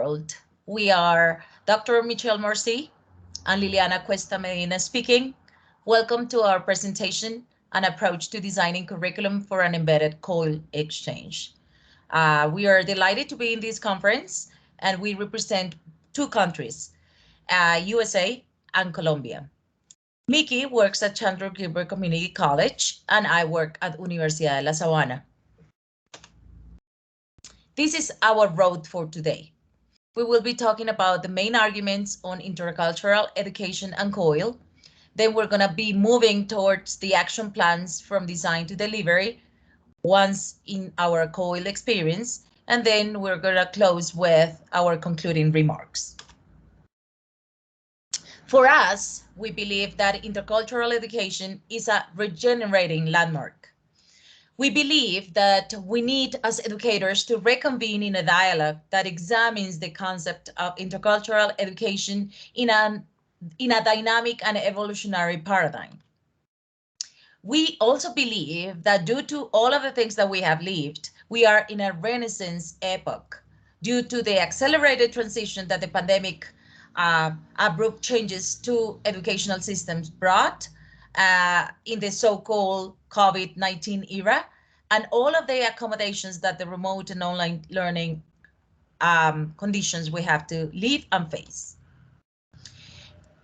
world. We are Dr. Michelle Morsi and Liliana Cuesta Medina speaking. Welcome to our presentation, An Approach to Designing Curriculum for an Embedded COIL Exchange. We are delighted to be in this conference, and we represent two countries, USA and Colombia. Miki works at Chandler Gilbert Community College, and I work at Universidad de La Sabana. This is our road for today. We will be talking about the main arguments on intercultural education and COIL. Then we're going to be moving towards the action plans from design to delivery once in our COIL experience. And then we're going to close with our concluding remarks. For us, we believe that intercultural education is a regenerating landmark. We believe that we need, as educators, to reconvene in a dialogue that examines the concept of intercultural education in a dynamic and evolutionary paradigm. We also believe that due to all of the things that we have lived, we are in a Renaissance epoch due to the accelerated transition that the pandemic abrupt changes to educational systems brought in the so-called COVID-19 era, and all of the accommodations that the remote and online learning conditions we have to live and face.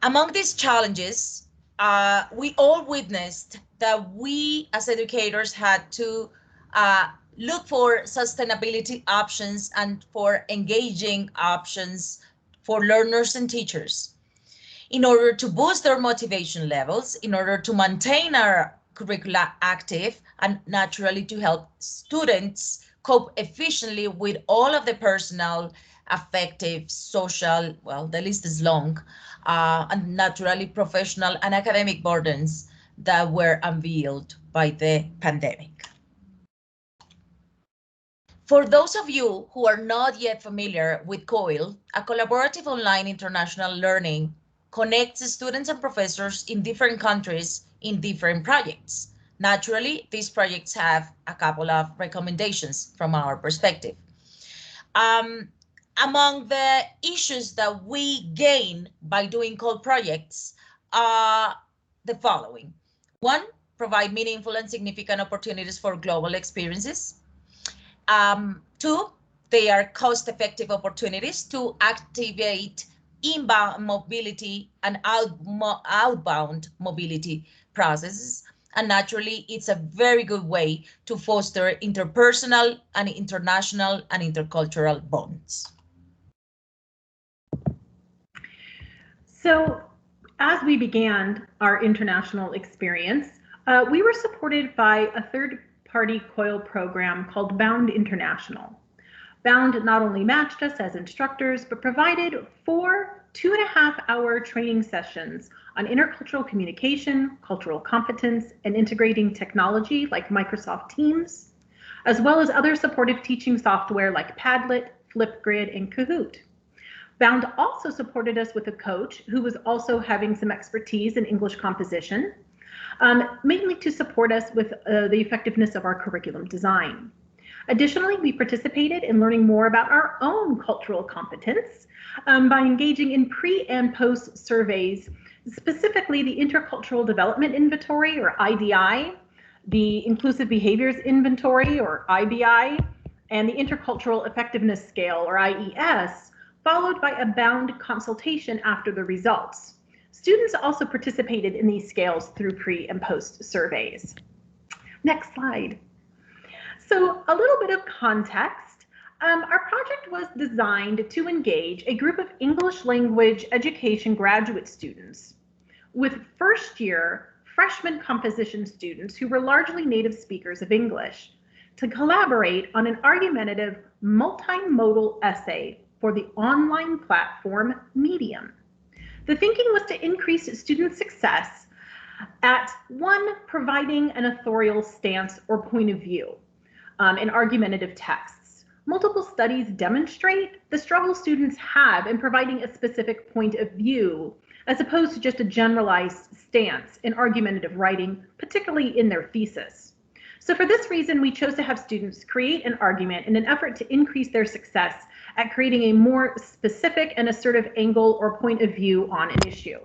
Among these challenges, we all witnessed that we as educators had to look for sustainability options and for engaging options for learners and teachers in order to boost their motivation levels, in order to maintain our curricula active, and naturally to help students cope efficiently with all of the personal, affective, social, well, the list is long, and naturally professional and academic burdens that were unveiled by the pandemic. For those of you who are not yet familiar with COIL, a collaborative online international learning connects students and professors in different countries in different projects. Naturally, these projects have a couple of recommendations from our perspective. Among the issues that we gain by doing COIL projects are the following. One, provide meaningful and significant opportunities for global experiences. Two, they are cost-effective opportunities to activate inbound mobility and outbound mobility processes. And naturally, it's a very good way to foster interpersonal and international and intercultural bonds. So as we began our international experience, we were supported by a third-party COIL program called Bound International. Bound not only matched us as instructors, but provided 4 2.5-hour training sessions on intercultural communication, cultural competence, and integrating technology like Microsoft Teams, as well as other supportive teaching software like Padlet, Flipgrid, and Kahoot. Bound also supported us with a coach who was also having some expertise in English composition, mainly to support us with the effectiveness of our curriculum design. Additionally, we participated in learning more about our own cultural competence by engaging in pre and post surveys, specifically the Intercultural Development Inventory, or IDI, the Inclusive Behaviors Inventory, or IBI, and the Intercultural Effectiveness Scale, or IES, followed by a bound consultation after the results. Students also participated in these scales through pre and post surveys. Next slide. So a little bit of context. Our project was designed to engage a group of English language education graduate students with first-year freshman composition students who were largely native speakers of English to collaborate on an argumentative multimodal essay for the online platform Medium. The thinking was to increase student success at one, providing an authorial stance or point of view in argumentative texts. Multiple studies demonstrate the struggle students have in providing a specific point of view, as opposed to just a generalized stance in argumentative writing, particularly in their thesis. So for this reason, we chose to have students create an argument in an effort to increase their success at creating a more specific and assertive angle or point of view on an issue.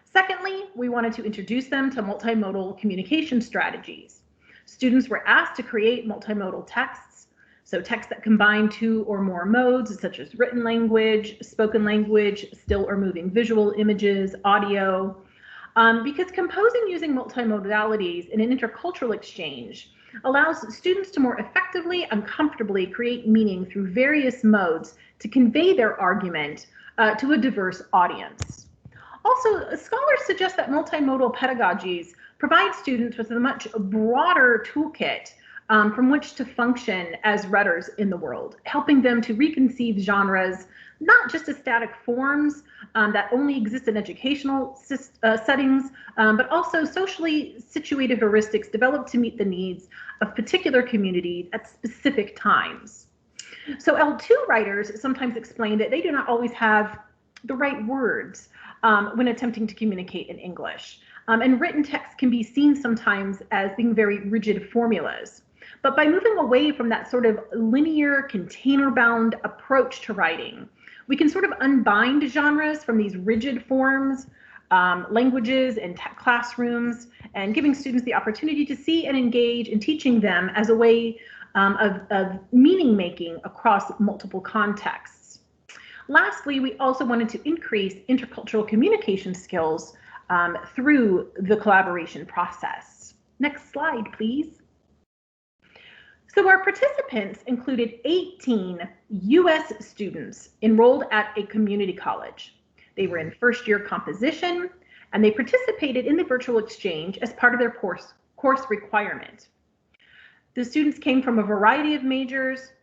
Secondly, we wanted to introduce them to multimodal communication strategies. Students were asked to create multimodal texts, so texts that combine two or more modes, such as written language, spoken language, still or moving visual images, audio, because composing using multimodalities in an intercultural exchange allows students to more effectively and comfortably create meaning through various modes to convey their argument to a diverse audience. Also, scholars suggest that multimodal pedagogies provide students with a much broader toolkit from which to function as readers in the world, helping them to reconceive genres not just as static forms that only exist in educational settings, but also socially situated heuristics developed to meet the needs of particular communities at specific times. So L2 writers sometimes explain that they do not always have the right words when attempting to communicate in English. And written text can be seen sometimes as being very rigid formulas. But by moving away from that sort of linear, container-bound approach to writing, we can sort of unbind genres from these rigid forms, languages, and classrooms, and giving students the opportunity to see and engage in teaching them as a way of meaning-making across multiple contexts. Lastly, we also wanted to increase intercultural communication skills through the collaboration process. Next slide, please. So our participants included 18 US students enrolled at a community college. They were in first-year composition, and they participated in the virtual exchange as part of their course requirement. The students came from a variety of majors.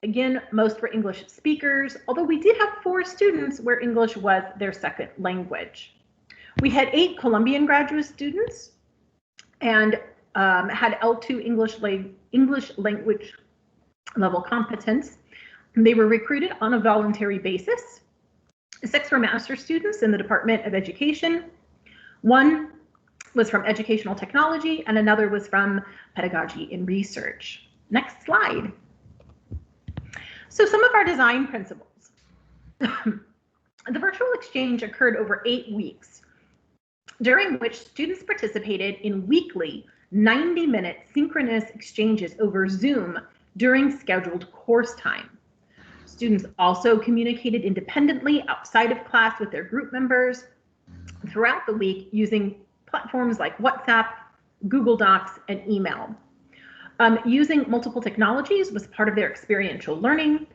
Again, most were English speakers, although we did have 4 students where English was their second language. We had 8 Colombian graduate students and had L2 English language level competence. They were recruited on a voluntary basis. 6 were master's students in the Department of Education. 1 was from educational technology, and another was from pedagogy and research. Next slide. So some of our design principles. The virtual exchange occurred over 8 weeks, during which students participated in weekly 90-minute synchronous exchanges over Zoom during scheduled course time. Students also communicated independently outside of class with their group members throughout the week using platforms like WhatsApp, Google Docs, and email. Using multiple technologies was part of their experiential learning,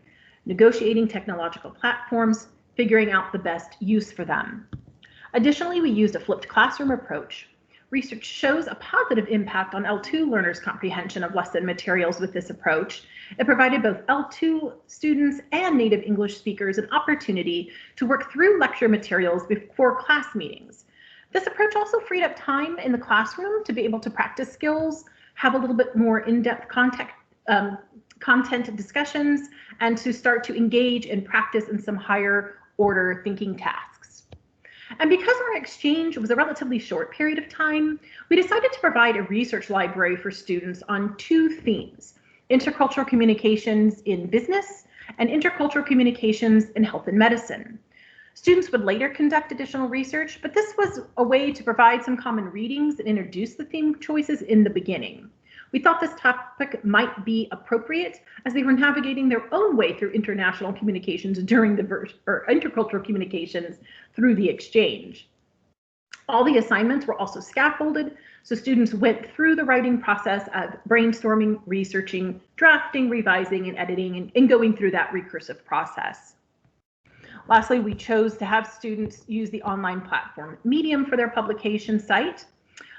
negotiating technological platforms, figuring out the best use for them. Additionally, we used a flipped classroom approach. Research shows a positive impact on L2 learners' comprehension of lesson materials with this approach. It provided both L2 students and native English speakers an opportunity to work through lecture materials before class meetings. This approach also freed up time in the classroom to be able to practice skills, have a little bit more in-depth content discussions, and to start to engage and practice in some higher order thinking tasks. And because our exchange was a relatively short period of time, we decided to provide a research library for students on 2 themes: intercultural communications in business and intercultural communications in health and medicine. Students would later conduct additional research, but this was a way to provide some common readings and introduce the theme choices in the beginning. We thought this topic might be appropriate as they were navigating their own way through international communications during the intercultural communications through the exchange. All the assignments were also scaffolded, so students went through the writing process of brainstorming, researching, drafting, revising, and editing, and going through that recursive process. Lastly, we chose to have students use the online platform Medium for their publication site.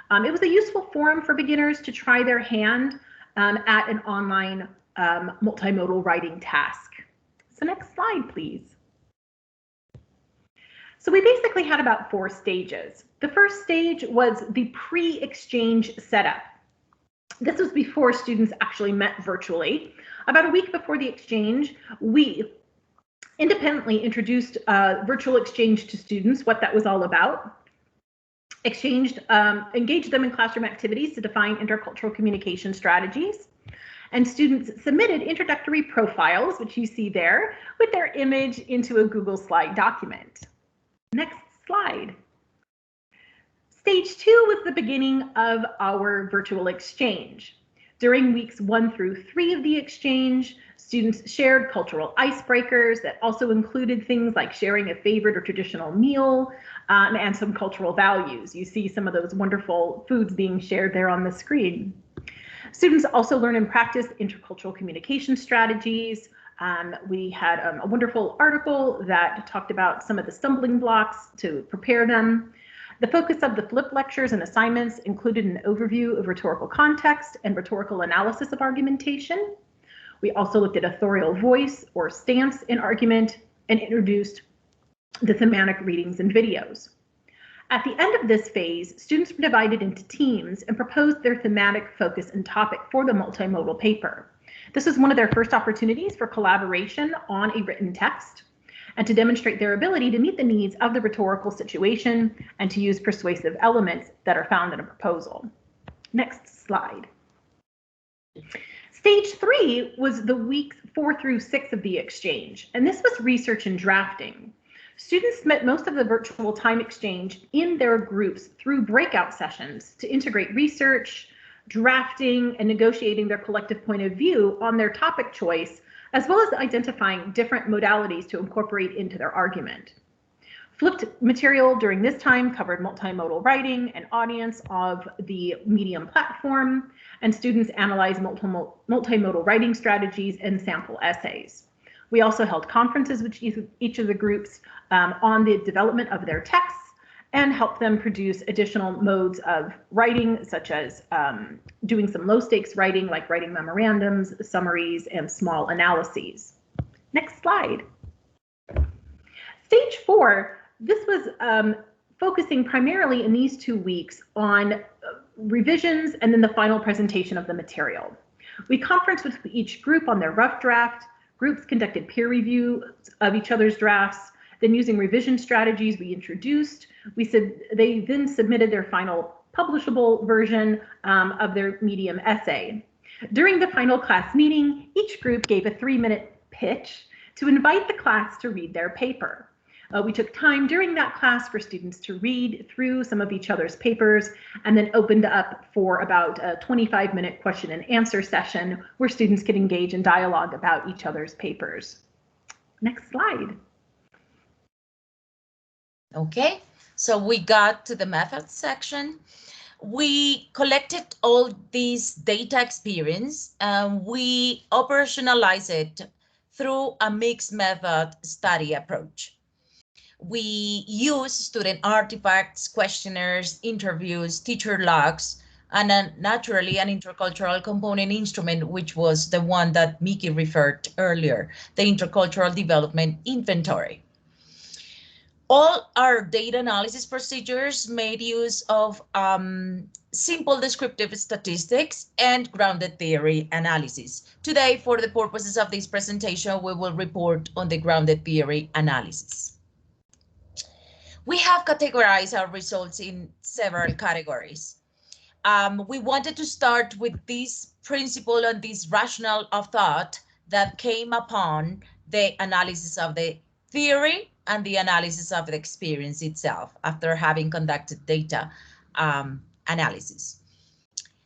It was a useful forum for beginners to try their hand at an online multimodal writing task. So next slide, please. So we basically had about 4 stages. The first stage was the pre-exchange setup. This was before students actually met virtually. About a week before the exchange, we independently introduced virtual exchange to students, what that was all about. engaged them in classroom activities to define intercultural communication strategies. And students submitted introductory profiles, which you see there, with their image into a Google Slide document. Next slide. Stage 2 was the beginning of our virtual exchange. During weeks 1 through 3 of the exchange, students shared cultural icebreakers that also included things like sharing a favorite or traditional meal and some cultural values. You see some of those wonderful foods being shared there on the screen. Students also learn and practice intercultural communication strategies. We had a wonderful article that talked about some of the stumbling blocks to prepare them. The focus of the flipped lectures and assignments included an overview of rhetorical context and rhetorical analysis of argumentation. We also looked at authorial voice or stance in argument and introduced the thematic readings and videos. At the end of this phase, students were divided into teams and proposed their thematic focus and topic for the multimodal paper. This was one of their first opportunities for collaboration on a written text and to demonstrate their ability to meet the needs of the rhetorical situation and to use persuasive elements that are found in a proposal. Next slide. Stage 3 was the weeks 4 through 6 of the exchange, and this was research and drafting. Students spent most of the virtual time exchange in their groups through breakout sessions to integrate research, drafting, and negotiating their collective point of view on their topic choice, as well as identifying different modalities to incorporate into their argument. Flipped material during this time covered multimodal writing and audience of the Medium platform, and students analyzed multimodal writing strategies and sample essays. We also held conferences with each of the groups on the development of their texts and helped them produce additional modes of writing, such as doing some low stakes writing, like writing memorandums, summaries, and small analyses. Next slide. Stage 4, this was focusing primarily in these 2 weeks on revisions and then the final presentation of the material. We conferenced with each group on their rough draft. Groups conducted peer review of each other's drafts. Then, using revision strategies we introduced, they then submitted their final publishable version of their Medium essay. During the final class meeting, each group gave a 3-minute pitch to invite the class to read their paper. We took time during that class for students to read through some of each other's papers and then opened up for about a 25-minute question and answer session where students could engage in dialogue about each other's papers. Next slide. Okay, so we got to the methods section. We collected all these data experience and we operationalized it through a mixed method study approach. We use student artifacts, questionnaires, interviews, teacher logs, and naturally an intercultural component instrument, which was the one that Miki referred earlier, the Intercultural Development Inventory. All our data analysis procedures made use of simple descriptive statistics and grounded theory analysis. Today, for the purposes of this presentation, we will report on the grounded theory analysis. We have categorized our results in several categories. We wanted to start with this principle and this rationale of thought that came upon the analysis of the theory and the analysis of the experience itself after having conducted data analysis.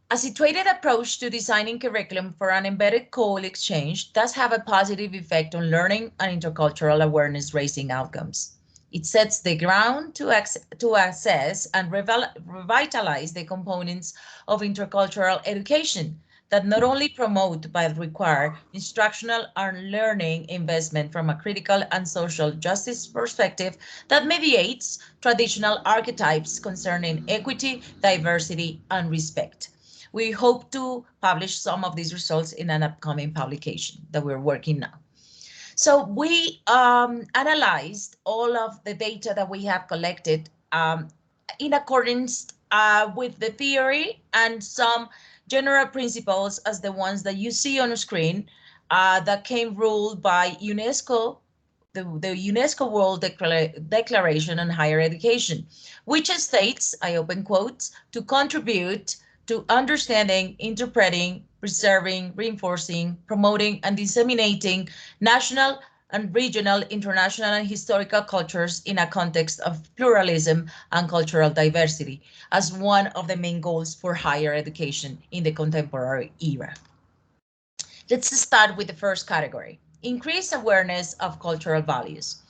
A situated approach to designing curriculum for an embedded COIL exchange does have a positive effect on learning and intercultural awareness raising outcomes. It sets the ground to assess and revitalize the components of intercultural education that not only promote but require instructional and learning investment from a critical and social justice perspective that mediates traditional archetypes concerning equity, diversity, and respect. We hope to publish some of these results in an upcoming publication that we're working now. So we analyzed all of the data that we have collected in accordance with the theory and some general principles as the ones that you see on the screen that came ruled by UNESCO the UNESCO World Declaration on Higher Education, which states, I open quotes, to contribute to understanding, interpreting, preserving, reinforcing, promoting, and disseminating national and regional, international, and historical cultures in a context of pluralism and cultural diversity as one of the main goals for higher education in the contemporary era. Let's start with the first category, increased awareness of cultural values.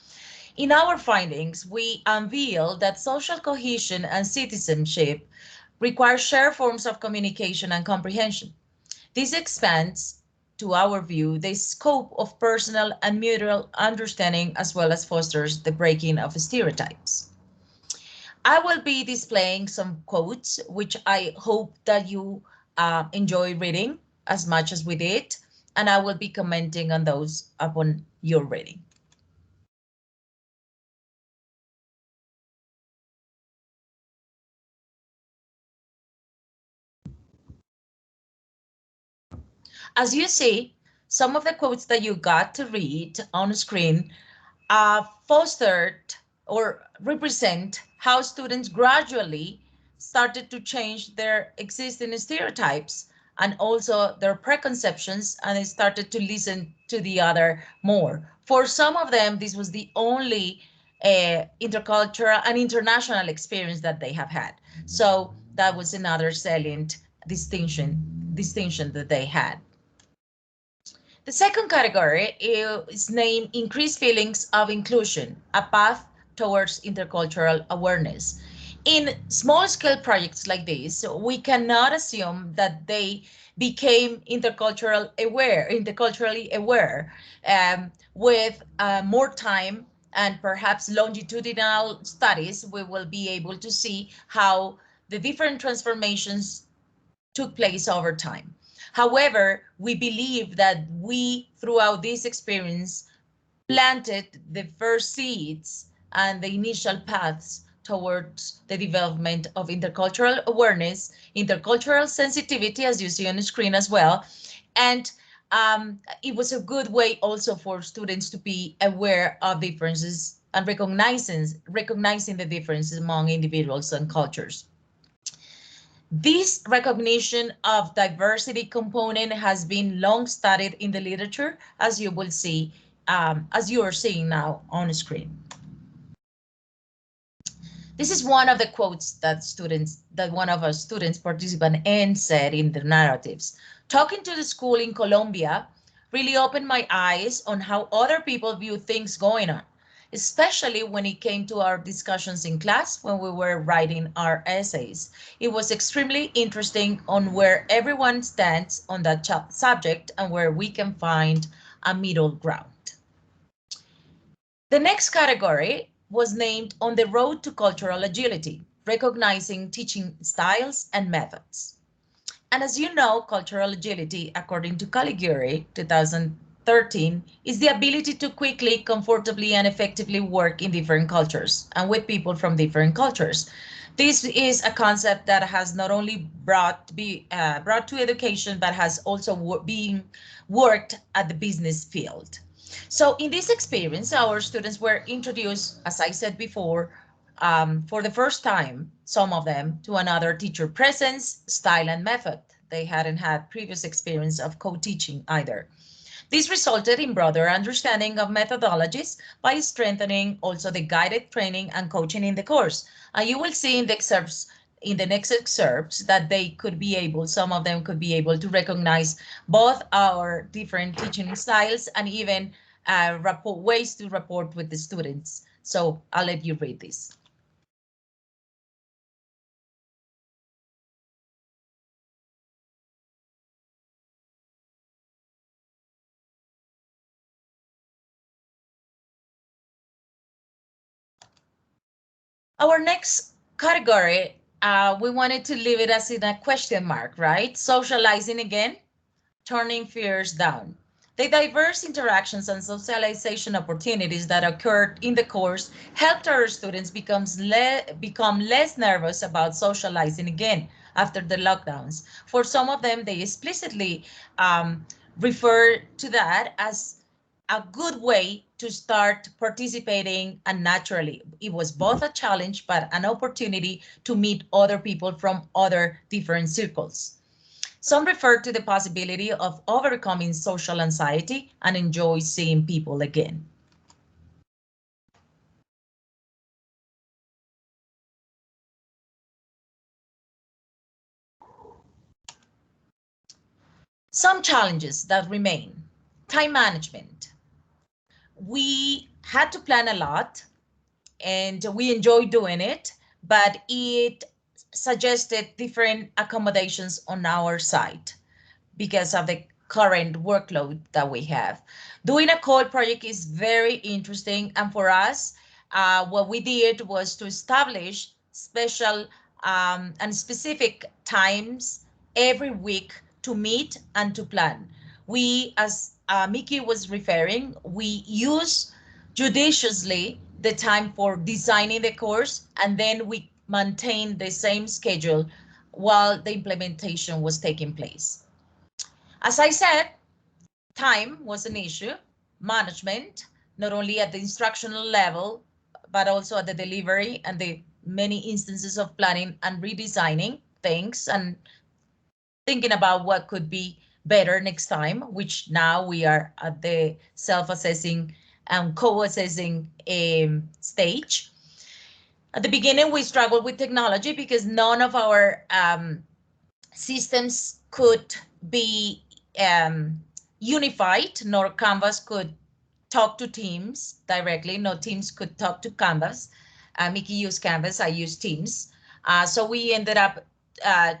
In our findings, we unveil that social cohesion and citizenship require shared forms of communication and comprehension. This expands, to our view, the scope of personal and mutual understanding as well as fosters the breaking of stereotypes. I will be displaying some quotes, which I hope that you enjoy reading as much as we did, and I will be commenting on those upon your reading. As you see, some of the quotes that you got to read on screen fostered or represent how students gradually started to change their existing stereotypes and also their preconceptions, and they started to listen to the other more. For some of them, this was the only intercultural and international experience that they have had. So that was another salient distinction that they had. The second category is named Increased Feelings of Inclusion, a path towards intercultural awareness. In small-scale projects like this, we cannot assume that they became interculturally aware with more time and perhaps longitudinal studies, we will be able to see how the different transformations took place over time. However, we believe that we, throughout this experience, planted the first seeds and the initial paths towards the development of intercultural awareness, intercultural sensitivity, as you see on the screen as well. And it was a good way also for students to be aware of differences and recognizing the differences among individuals and cultures. This recognition of diversity component has been long studied in the literature, as you will see, as you are seeing now on screen. This is one of the quotes that one of our students participant Anne said in the narratives. Talking to the school in Colombia really opened my eyes on how other people view things going on, especially when it came to our discussions in class when we were writing our essays. It was extremely interesting on where everyone stands on that subject and where we can find a middle ground. The next category was named On the Road to Cultural Agility, recognizing teaching styles and methods. And as you know, cultural agility, according to Caligari, 2013, is the ability to quickly, comfortably, and effectively work in different cultures and with people from different cultures. This is a concept that has not only brought to education, but has also been worked at the business field. So in this experience, our students were introduced, as I said before, for the first time, some of them, to another teacher presence, style, and method. They hadn't had previous experience of co-teaching either. This resulted in broader understanding of methodologies by strengthening also the guided training and coaching in the course. And you will see in the excerpts, in the next excerpts, that they could be able, some of them could be able to recognize both our different teaching styles and even ways to report with the students. So I'll let you read this. Our next category, we wanted to leave it as in a question mark, right? Socializing again, turning fears down. The diverse interactions and socialization opportunities that occurred in the course helped our students become less nervous about socializing again after the lockdowns. For some of them, they explicitly refer to that as a good way to start participating, and naturally it was both a challenge but an opportunity to meet other people from other different circles. Some refer to the possibility of overcoming social anxiety and enjoy seeing people again. Some challenges that remain: time management. We had to plan a lot and we enjoyed doing it, but it suggested different accommodations on our side because of the current workload that we have. Doing a COIL project is very interesting, and for us, what we did was to establish special and specific times every week to meet and to plan. We, as Miki was referring, we use judiciously the time for designing the course, and then we maintain the same schedule while the implementation was taking place. As I said, time was an issue, management, not only at the instructional level, but also at the delivery and the many instances of planning and redesigning things and thinking about what could be better next time, which now we are at the self-assessing and co-assessing stage. At the beginning, we struggled with technology because none of our systems could be unified, nor Canvas could talk to Teams directly. No Teams could talk to Canvas. Miki used Canvas, I used Teams. So we ended up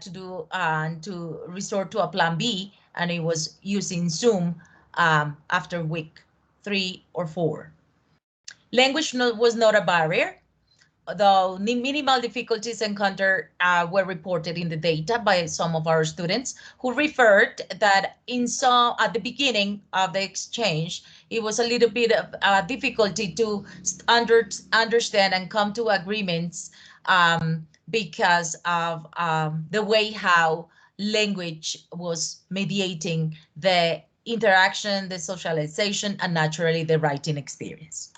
to resort to a plan B, and it was using Zoom after week 3 or 4. Language was not a barrier, though minimal difficulties encountered were reported in the data by some of our students who referred that at the beginning of the exchange, it was a little bit of difficulty to understand and come to agreements because of the way how language was mediating the interaction, the socialization, and naturally the writing experience.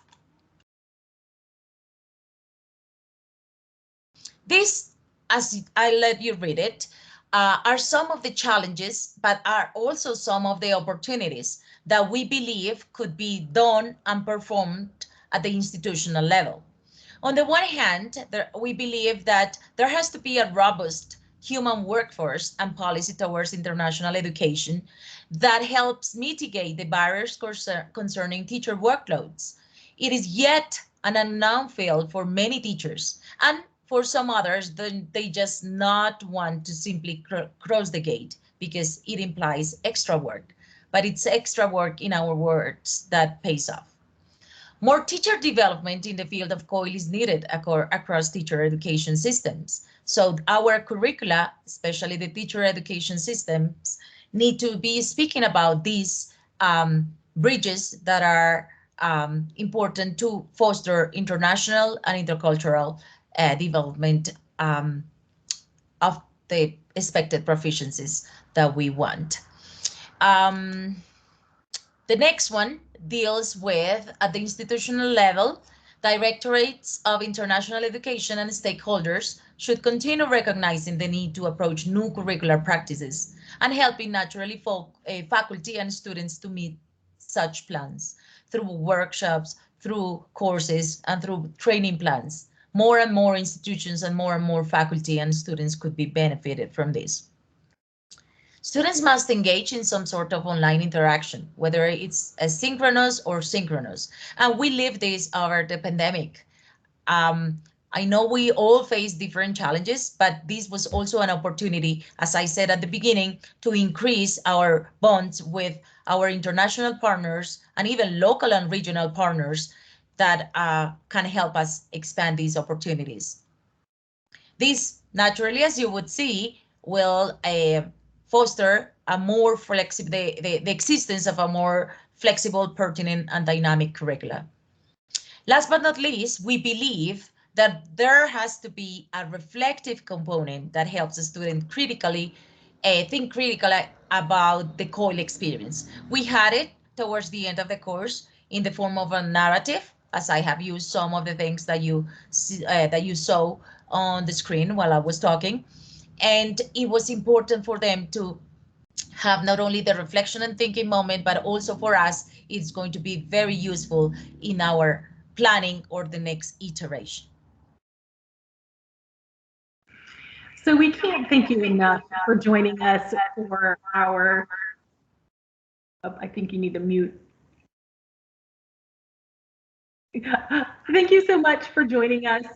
These, as I let you read it, are some of the challenges, but are also some of the opportunities that we believe could be done and performed at the institutional level. On the one hand, we believe that there has to be a robust human workforce and policy towards international education that helps mitigate the barriers concerning teacher workloads. It is yet an unknown field for many teachers, and for some others, they just not want to simply cross the gate because it implies extra work, but it's extra work, in our words, that pays off. More teacher development in the field of COIL is needed across teacher education systems. So our curricula, especially the teacher education systems, need to be speaking about these bridges that are important to foster international and intercultural development of the expected proficiencies that we want. The next one deals with, at the institutional level, directorates of international education and stakeholders should continue recognizing the need to approach new curricular practices and helping naturally faculty and students to meet such plans through workshops, through courses, and through training plans. More and more institutions and more faculty and students could be benefited from this. Students must engage in some sort of online interaction, whether it's asynchronous or synchronous. And we live this over the pandemic. I know we all face different challenges, but this was also an opportunity, as I said at the beginning, to increase our bonds with our international partners and even local and regional partners that can help us expand these opportunities. This, naturally, as you would see, will foster a more flexible, the existence of a more flexible, pertinent, and dynamic curricula. Last but not least, we believe that there has to be a reflective component that helps the student critically think critically about the COIL experience. We had it towards the end of the course in the form of a narrative, as I have used some of the things that you saw on the screen while I was talking. And it was important for them to have not only the reflection and thinking moment, but also for us, it's going to be very useful in our planning or the next iteration. So we can't thank you enough for joining us for our, I think you need to mute. Thank you so much for joining us.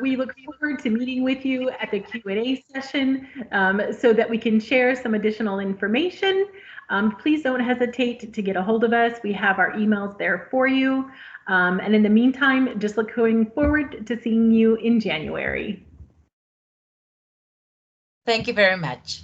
We look forward to meeting with you at the Q&A session so that we can share some additional information. Please don't hesitate to get a hold of us. We have our emails there for you. And in the meantime, just looking forward to seeing you in January. Thank you very much.